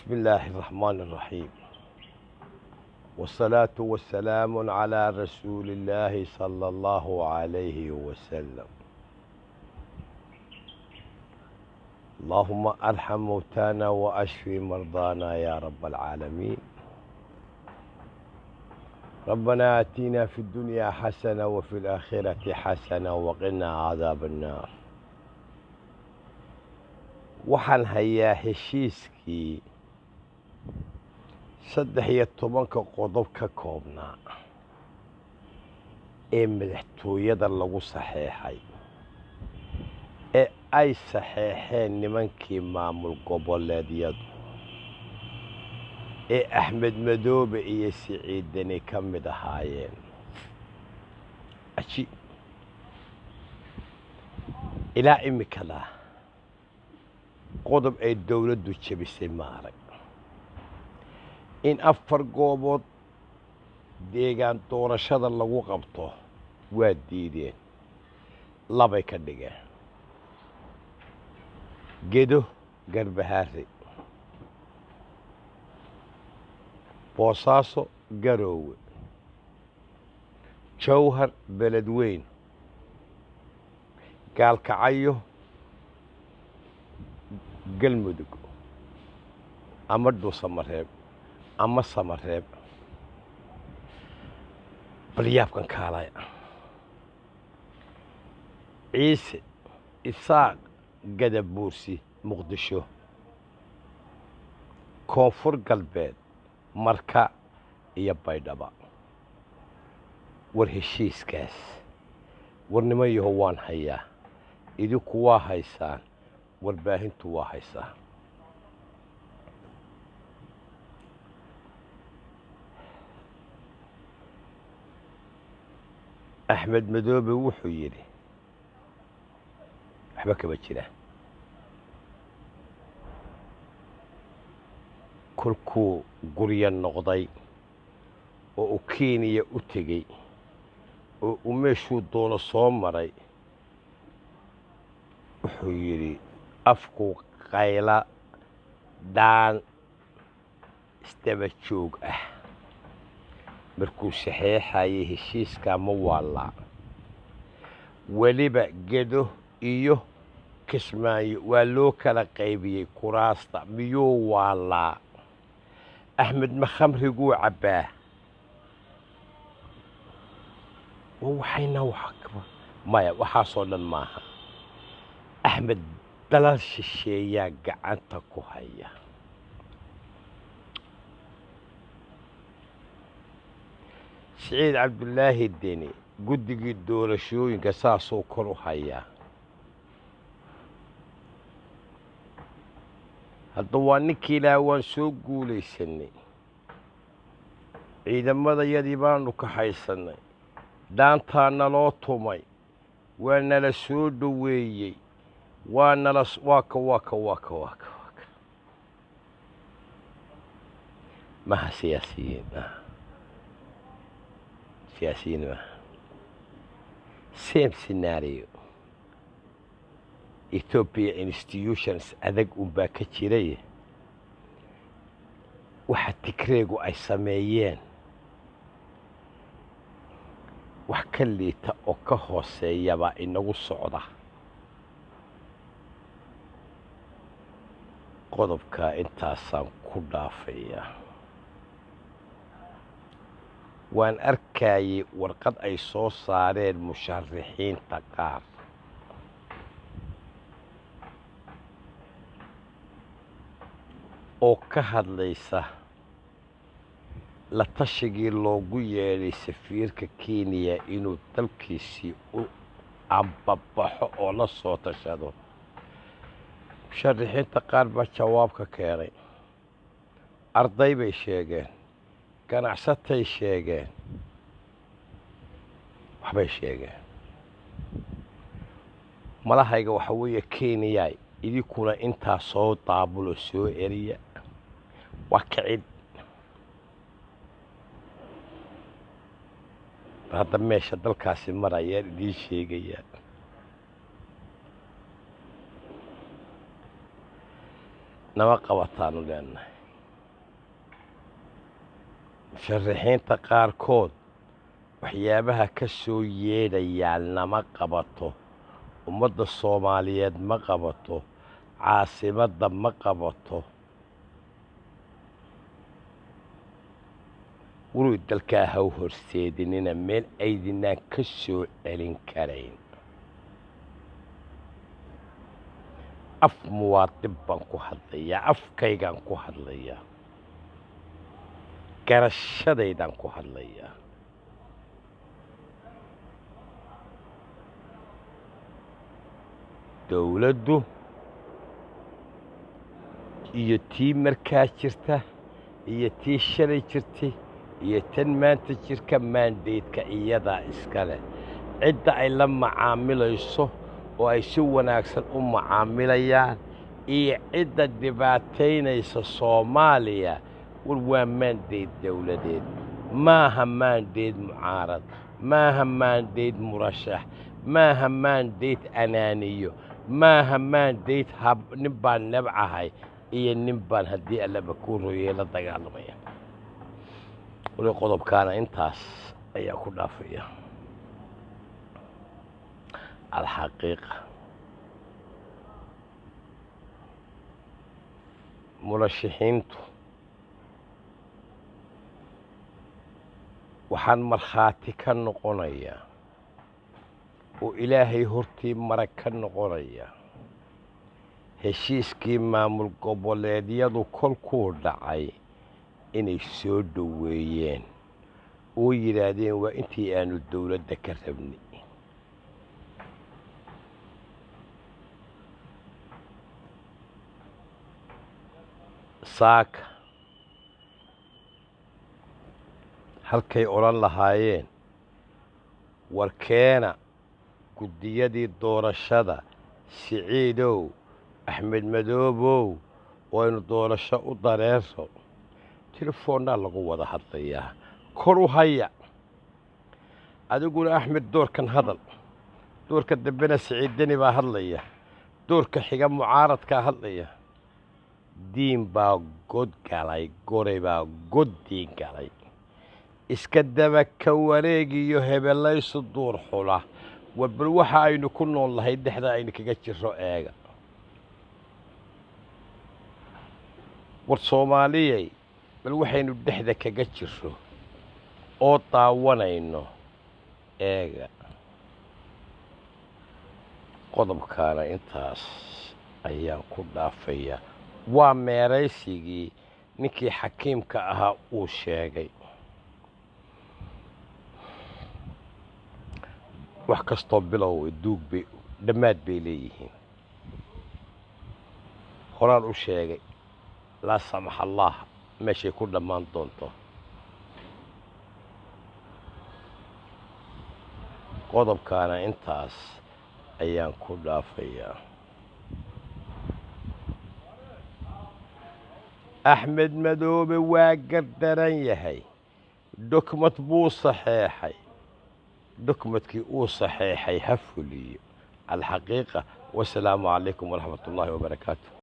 بسم الله الرحمن الرحيم والصلاة والسلام على رسول الله صلى الله عليه وسلم. اللهم ارحم موتانا واشفي مرضانا يا رب العالمين. ربنا آتنا في الدنيا حسنة وفي الآخرة حسنة وقنا عذاب النار. waxaan hayaa heshiiskii 13 qodob ka koobnaa ee madaxtooyada lagu saxeexay ee ay saxeexeen nimankii maamul goboleedyadu ee Axmed Madoobe iyo Siciid Deni ka mid ahaayeen. ilaa imikada qodob ay dawladdu jabisay ma arag. in 4 goobood deegaan doorashada lagu qabto waa diideen, 2 ka dhigeen: Gedo, Garbaharre, Boosaaso, Garoowe, Jowhar, Beledweyn, Gaalkacyo, Galmudug ama Dhuusamareeb ama Samareeb. bal yaabkan kaalaya Ciise, Isaaq, Gadabuursi, Muqdisho, Koonfur Galbeed, Marka iyo Baydhabo. war heshiiskaas warnimayaho waan hayaa, idinku waa haysaan, warbaahintu waa haysaa. Axmed Madoobe wuxuu yidhi waxba kama jira. kolkuu gurya noqday oo uu Kenya u tegey oo uu meeshuu doono soo maray, wuxuu yidhi afku qayla dhaan isdaba joog ah. markuu saxeexayay heshiiska ma waalaa. weliba Gedo iyo Kismaayo waa loo kala qaybiyey kuraasta. miyuu waalaa? Axmed ma khamriguu cabbaa? waxayna maya, waxaasoo dhan maaha. Axmed dalal shisheeyaa gacanta ku haya. Siciid Cabdulaahi Deni guddigii doorashooyinka saasoo kor u hayaa. hadda waa ninkii ilaa waan soo guulaysanay, ciidamadayadii baanu ka haysannay, dhaantaa naloo tumay, waa nala soo dhoweeyey, waa nala waaka maha siyaasiyiin maaha. same scenario. Ethiopia institutions adag unbaa ka jiray. waxa Tigreegu ay sameeyeen wax ka liita oo ka hooseeyaba inagu socda. qodobka intaasaan ku dhaafaya. waan arkayay warqad ay soo saareen musharaxiinta qaar oo ka hadlaysa la tashigii loogu yeedhay safiirka Kenya inuu dalkiisii u ambabaxo oo la soo tashado. musharaxiinta qaar baa jawaab ka keenay. arday bay sheegeen, ganacsatay sheegeen, waxbay sheegeen. malahayga waxa weeye Kenya idinkuna intaa soo daabulo soo eriya. waa kicid. hadda meesha dalkaasi marayaan idiin sheegaya. nama qabataanu leenahay. musharaxiinta qaarkood waxyaabaha ka soo yeedhayaa nama qabato, ummadda Soomaaliyeed ma qabato, caasimadda ma qabato. wuruu dalkaa ha u horseedinina meel aydinaan ka soo celin karayn. af muwaadin baan ku hadlayaa, afkaygaan ku hadlayaa, garashadaydaan ku hadlayaa. dawladdu iyo tii markaa jirta iyo tii shalay jirtay iyo tan maanta jirka maandeedka iyadaa iska leh. cidda ay la macaamilayso oo ay si wanaagsan u macaamilayaan iyo cidda dhibaataynaysa Soomaaliya war waa maandeed dawladeed, maaha maandeed mucaarad, maaha maandeed murashax, maaha maandeed anaaniyo, maaha maandeed nin baan nabcahay iyo nin baan haddii allaba kuu royey la dagaalamaya. wali qodobkaana intaas ayaa ku dhaafaya. alxaqiiqa murashaxiintu waxaan markhaati ka noqonayaa oo ilaahay hortii marag ka noqonaya heshiiskii maamul goboleedyadu kolkuu dhacay inay soo dhoweeyeen oo yidhaahdeen waa intii aanu dawladda ka rabnay. saaka halkay odhan lahaayeen warkeena guddiyadii doorashada Siciidow Axmed Madoobow waynu doorasho u dareerso, telefoonnaa lagu wada hadlayaa. kor u haya adiguna Axmed doorkan hadal, doorka dambena Siciidani baa hadlaya, doorka xiga mucaaradkaa hadlaya. diin baa god galay, goray baa god diin galay. iska daba ka wareegiyo hebelaysu duur xula warbal waxa aynu ku nool lahay dhexda aynu kaga jirro eega. war Soomaaliyey bal waxaynu dhexda kaga jirro oo daawanayno eega. qodobkaana intaas ayaan ku dhaafayaa. waa meeraysigii ninkii xakiimka ahaa uu sheegay. wax kastoo bilow duug bay dhammaad bay leeyihiin. horaan u sheegay laa samax allah meeshay ku dhammaan doonto. qodobkaana intaas ayaan ku dhaafayaa. Axmed Madoobe waa gardaran yahay, dokumad buu saxeexay, dokumadkii uu saxeexay ha fuliyo. alxaqiiqa wasalaamu calaykum waraxmatullaahi wabarakaatu.